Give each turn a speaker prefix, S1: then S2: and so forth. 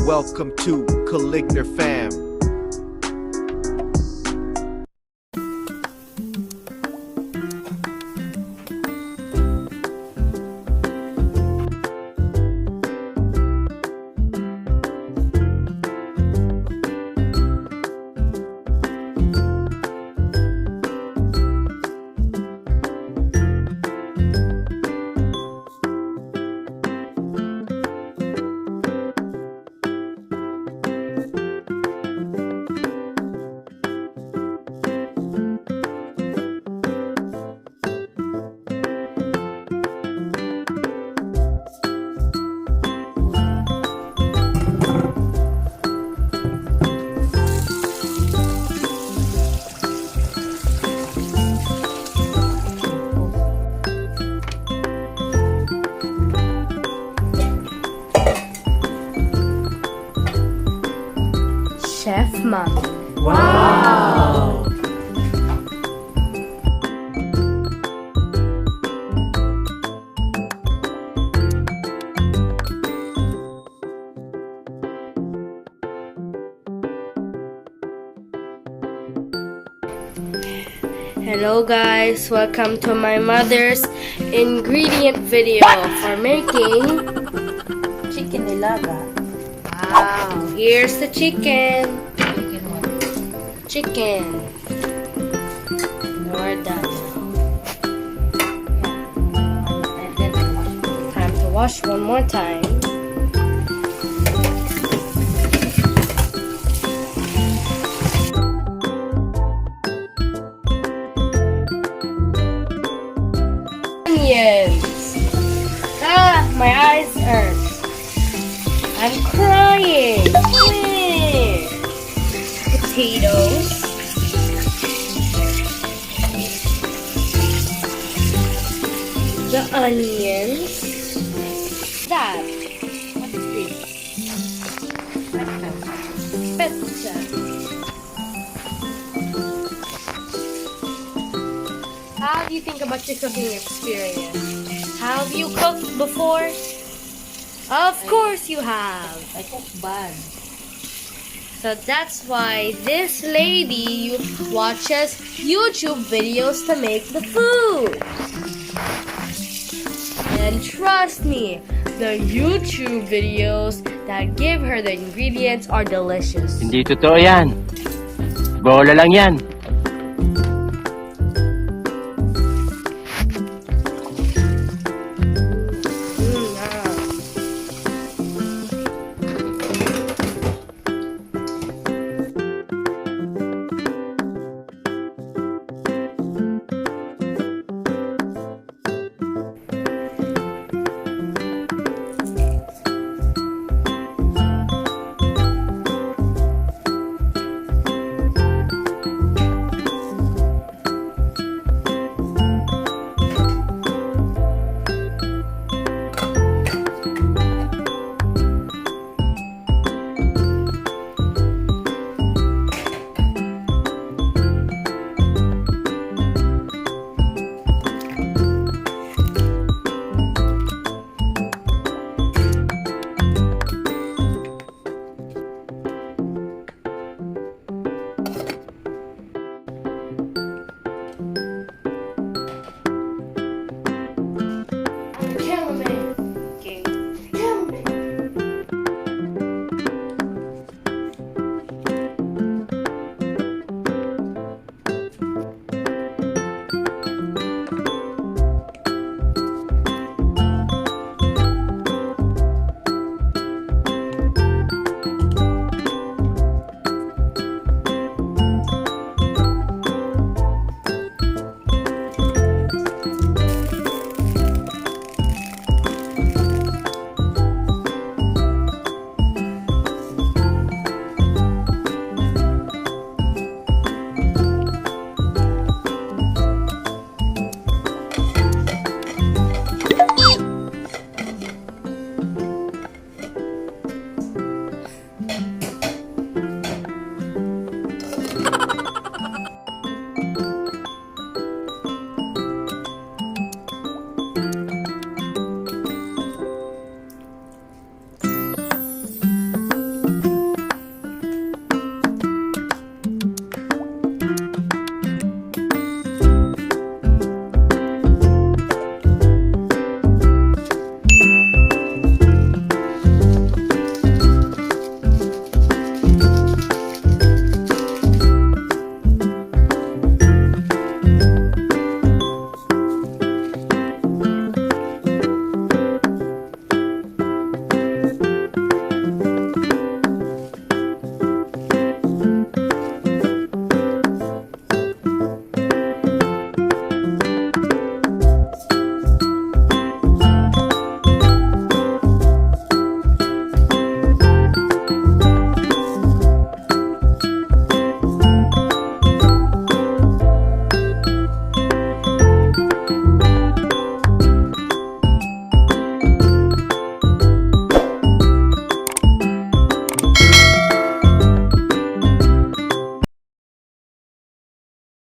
S1: welcome to Caligner Fam.
S2: Chef Mom.
S3: Wow!
S2: Hello guys, welcome to my mother's ingredient video for making
S3: Chicken nilaga.
S2: wow, here's the chicken. Chicken. We're done. Time to wash one more time. Onions. My eyes hurt. I'm crying. Potatoes. The onions. That.
S3: What's this?
S2: Pizza. How do you think about your cooking experience? Have you cooked before? Of course you have.
S3: I cook bad.
S2: So that's why this lady watches YouTube videos to make the food. And trust me, the YouTube videos that give her the ingredients are delicious.
S4: Hindi totoo yan. Bola lang yan.